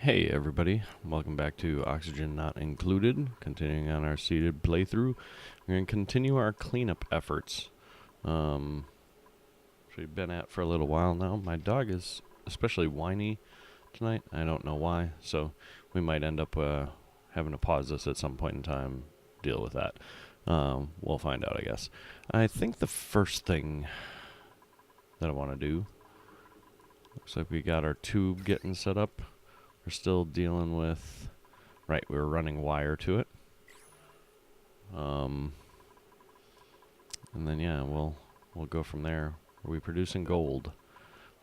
Hey everybody, welcome back to Oxygen Not Included. Continuing on our seated playthrough, we're going to continue our cleanup efforts. Which we've been at for a little while now. My dog is especially whiny tonight. I don't know why, so we might end up having to pause this at some point in time, deal with that. We'll find out, I guess. I think the first thing that I want to do, looks like we got our tube getting set up. We're still dealing with, right, we're running wire to it. And then yeah, we'll go from there. Are we producing gold?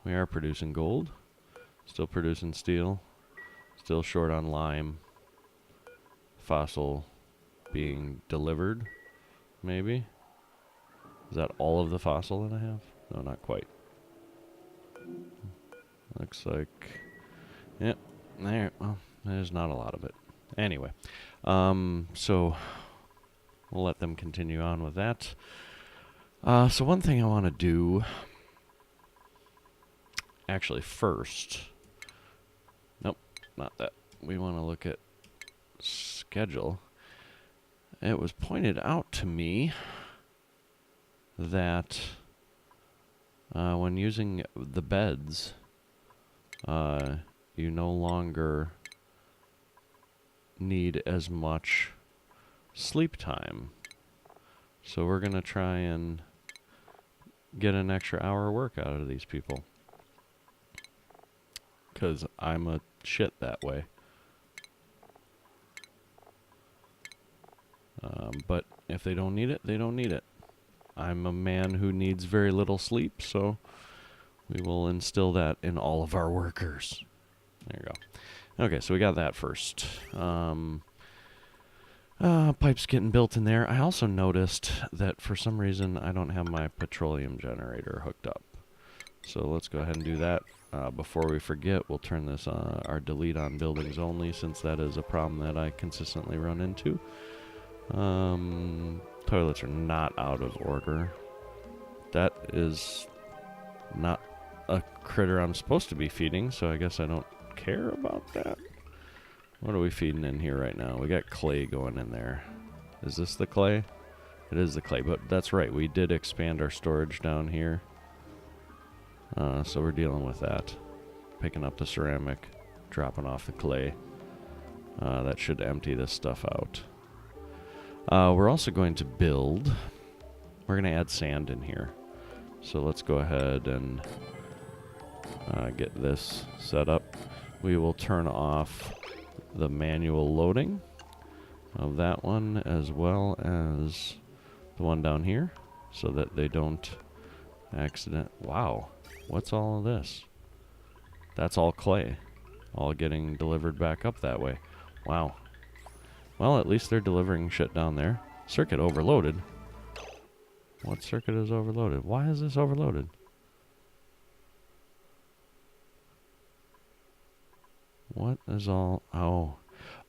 We are producing gold. Still producing steel. Still short on lime. Fossil being delivered, maybe? Is that all of the fossil that I have? No, not quite. Looks like, yep. There, well, there's not a lot of it. Anyway, so we'll let them continue on with that. So one thing I want to do, actually first, nope, not that. We want to look at schedule. It was pointed out to me that when using the beds, you no longer need as much sleep time. So we're going to try and get an extra hour of work out of these people. Because I'm a shit that way. But if they don't need it, they don't need it. I'm a man who needs very little sleep, so we will instill that in all of our workers. There you go. Okay, so we got that first. Pipes getting built in there. I also noticed that for some reason I don't have my petroleum generator hooked up. So let's go ahead and do that. Before we forget, we'll turn this our delete on buildings only, since that is a problem that I consistently run into. Toilets are not out of order. That is not a critter I'm supposed to be feeding, so I guess I don't care about that. What are we feeding in here right now? We got clay going in there. Is this the clay? It is the clay, but that's right. We did expand our storage down here. So we're dealing with that. Picking up the ceramic, dropping off the clay. That should empty this stuff out. We're also going to build. We're going to add sand in here. So let's go ahead and get this set up. We will turn off the manual loading of that one, as well as the one down here, so that they don't accident. Wow, what's all of this? That's all clay, all getting delivered back up that way. Wow. Well, at least they're delivering shit down there. Circuit overloaded. What circuit is overloaded? Why is this overloaded? What is all...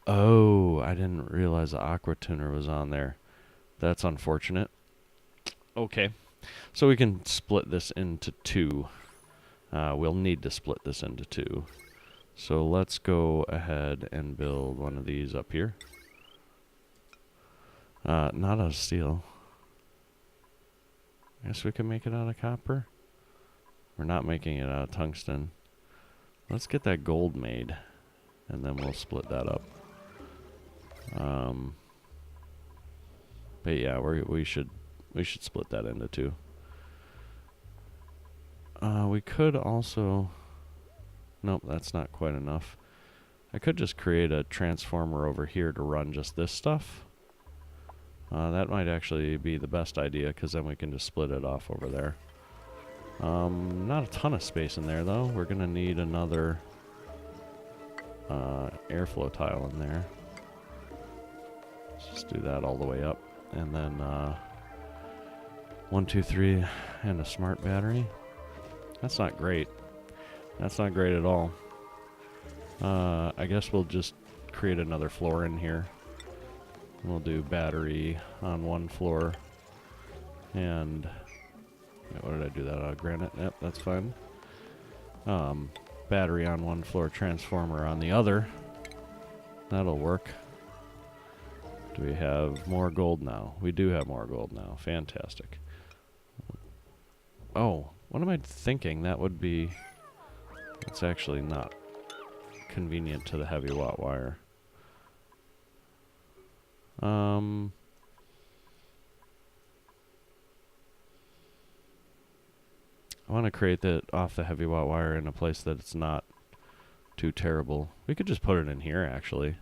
Oh, I didn't realize the aqua tuner was on there. That's unfortunate. Okay, so we can split this into two. We'll need to split this into two. So let's go ahead and build one of these up here. Not out of steel. I guess we can make it out of copper. We're not making it out of tungsten. Let's get that gold made, and then we'll split that up. But yeah, we should split that into two. We could also... Nope, that's not quite enough. I could just create a transformer over here to run just this stuff. That might actually be the best idea, because then we can just split it off over there. Not a ton of space in there, though. We're going to need another airflow tile in there. Let's just do that all the way up. And then 1, 2, 3, and a smart battery. That's not great. That's not great at all. I guess we'll just create another floor in here. We'll do battery on one floor. And... what did I do that out of? Granite? Yep, that's fine. battery on one floor, transformer on the other. That'll work. Do we have more gold now? We do have more gold now. Fantastic. Oh, what am I thinking? That would be... It's actually not convenient to the heavy watt wire. I want to create that off the heavy watt wire in a place that it's not too terrible. We could just put it in here, actually.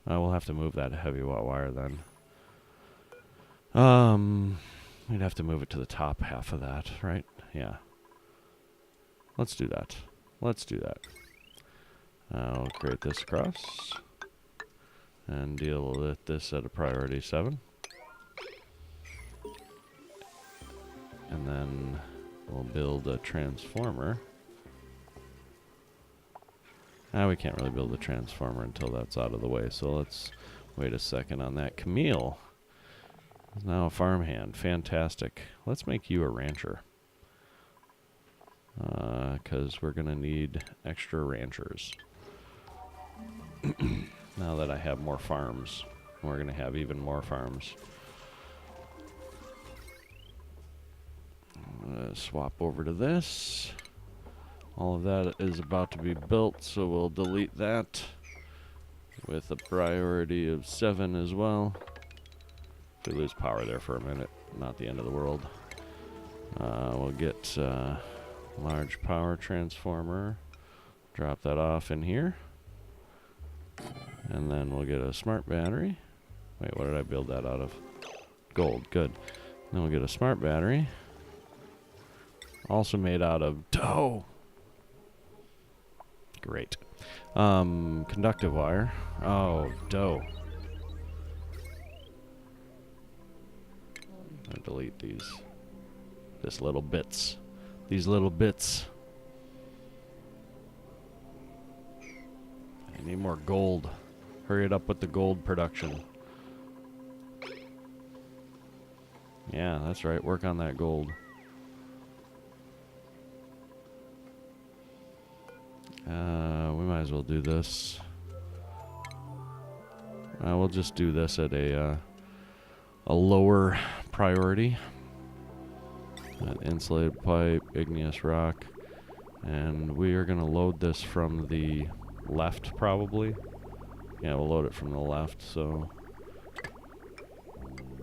We'll have to move that heavy watt wire then. We'd have to move it to the top half of that, right? Yeah. Let's do that. Let's do that. I'll create this across and deal with this at a priority 7. And then we'll build a transformer. We can't really build a transformer until that's out of the way, so let's wait a second on that. Camille is now a farmhand. Fantastic. Let's make you a rancher. Because we're going to need extra ranchers. Now that I have more farms, we're going to have even more farms. I'm going to swap over to this. All of that is about to be built, so we'll delete that with a priority of 7 as well. If we lose power there for a minute, not the end of the world. We'll get large power transformer, drop that off in here, and then we'll get a smart battery. Wait, what did I build that out of? Gold, good. Then we'll get a smart battery, also made out of dough. Great. Conductive wire. Oh, dough. I'll delete these. These little bits. These little bits. I need more gold. Hurry it up with the gold production. Yeah, that's right. Work on that gold. We might as well do this. We'll just do this at a lower priority. Insulated pipe, igneous rock, and we are going to load this from the left, probably. Yeah, we'll load it from the left. So,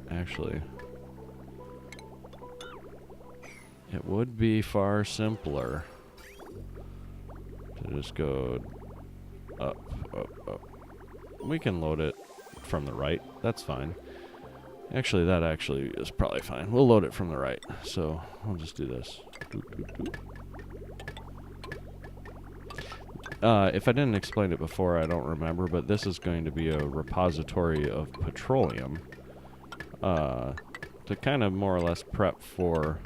actually, it would be far simpler to just go up, up, up. We can load it from the right. That's fine. Actually, that actually is probably fine. We'll load it from the right. So I'll just do this. If I didn't explain it before, I don't remember, but this is going to be a repository of petroleum to kind of more or less prep for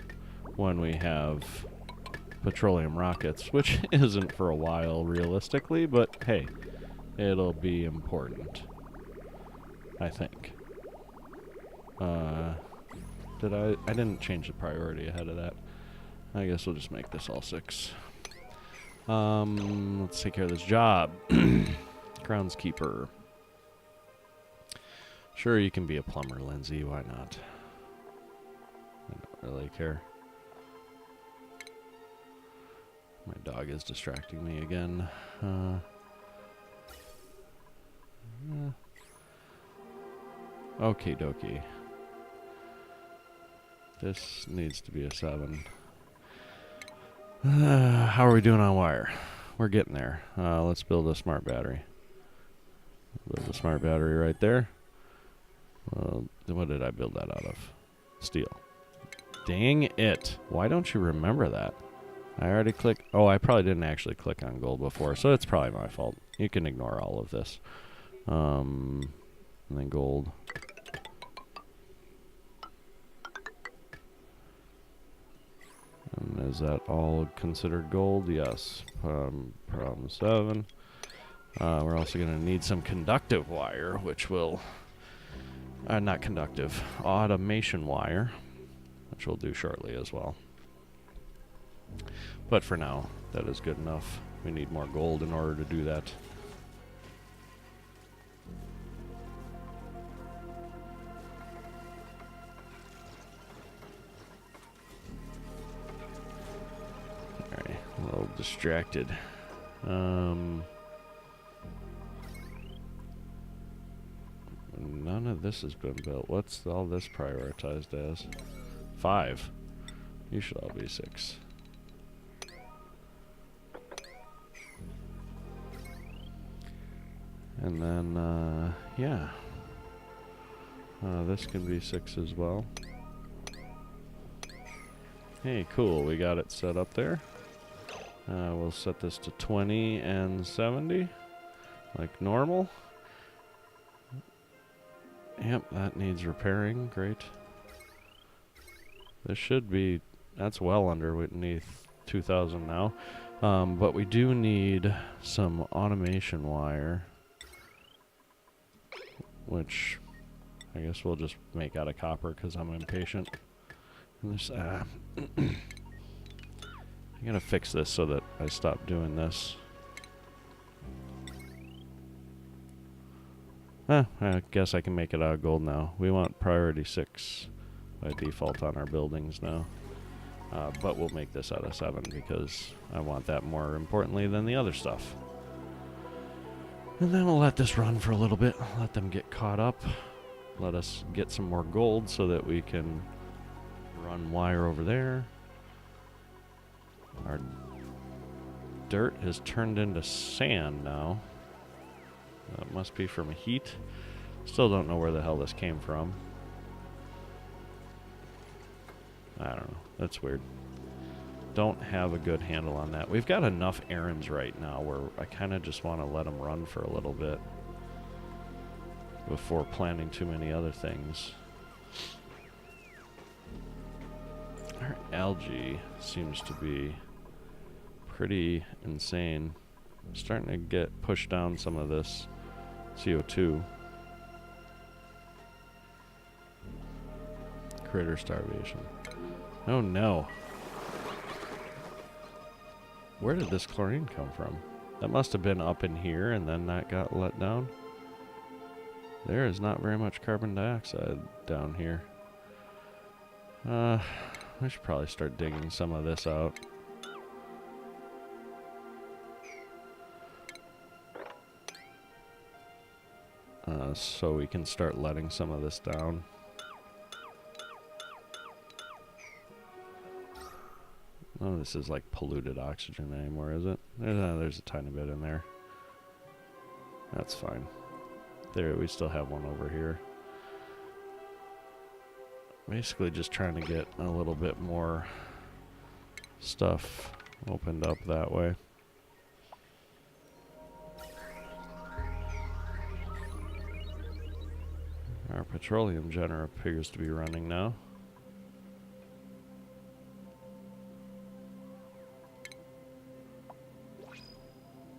when we have petroleum rockets, which isn't for a while realistically, but hey, it'll be important, I think. I didn't change the priority ahead of that. I guess we'll just make this all 6. Let's take care of this job. Groundskeeper. Sure, you can be a plumber, Lindsay. Why not? I don't really care. My dog is distracting me again. Okie dokie. This needs to be a 7. How are we doing on wire? We're getting there. Let's build a smart battery. Build a smart battery right there. What did I build that out of? Steel. Dang it. Why don't you remember that? I already clicked. Oh, I probably didn't actually click on gold before, so it's probably my fault. You can ignore all of this. And then gold. And is that all considered gold? Yes. Problem 7. We're also going to need some conductive wire, which will... not conductive. Automation wire, which we'll do shortly as well. But for now, that is good enough. We need more gold in order to do that. Alright, a little distracted. None of this has been built. What's all this prioritized as? 5. You should all be 6. And then, yeah. This can be 6 as well. Hey, cool. We got it set up there. We'll set this to 20 and 70, like normal. Yep, that needs repairing. Great. This should be, that's well underneath 2,000 now. But we do need some automation wire, which I guess we'll just make out of copper because I'm impatient. And this, I gotta fix this so that I stop doing this. I guess I can make it out of gold now. We want priority 6 by default on our buildings now. But we'll make this out of 7 because I want that more importantly than the other stuff. And then we'll let this run for a little bit. Let them get caught up. Let us get some more gold so that we can run wire over there. Our dirt has turned into sand now. That must be from heat. Still don't know where the hell this came from. I don't know. That's weird. Don't have a good handle on that. We've got enough errands right now where I kind of just want to let them run for a little bit before planning too many other things. Our algae seems to be pretty insane. I'm starting to get pushed down some of this CO2. Critter starvation. Oh no. Where did this chlorine come from? That must have been up in here and then that got let down. There is not very much carbon dioxide down here. I should probably start digging some of this out. So we can start letting some of this down. None of this is like polluted oxygen anymore, is it? There's a tiny bit in there. That's fine. There, we still have one over here. Basically just trying to get a little bit more stuff opened up that way. Our petroleum generator appears to be running now.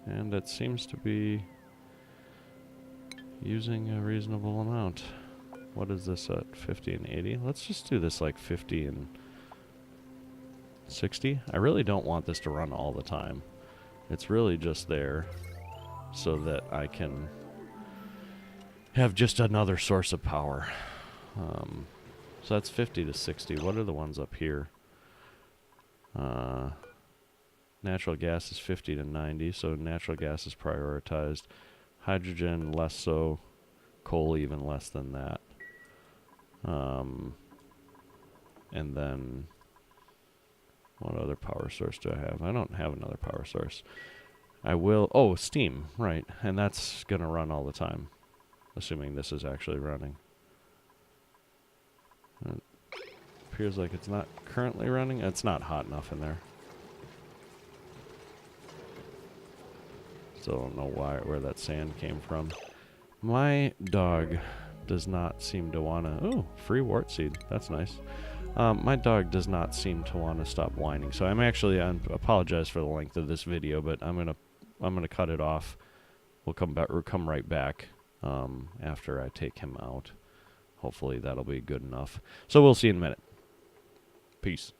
And it seems to be using a reasonable amount. What is this at 50 and 80? Let's just do this like 50 and 60. I really don't want this to run all the time. It's really just there so that I can have just another source of power. So that's 50 to 60. What are the ones up here? Natural gas is 50 to 90, so natural gas is prioritized. Hydrogen, less so. Coal, even less than that. And then, what other power source do I have? I don't have another power source. I will, oh, steam, right. And that's going to run all the time, assuming this is actually running. It appears like it's not currently running. It's not hot enough in there. Still don't know where that sand came from. My dog does not seem to want to... Oh, free wart seed. That's nice. My dog does not seem to want to stop whining. So I'm actually... I apologize for the length of this video, but I'm gonna cut it off. We'll come back or come right back after I take him out. Hopefully that'll be good enough. So we'll see in a minute. Peace.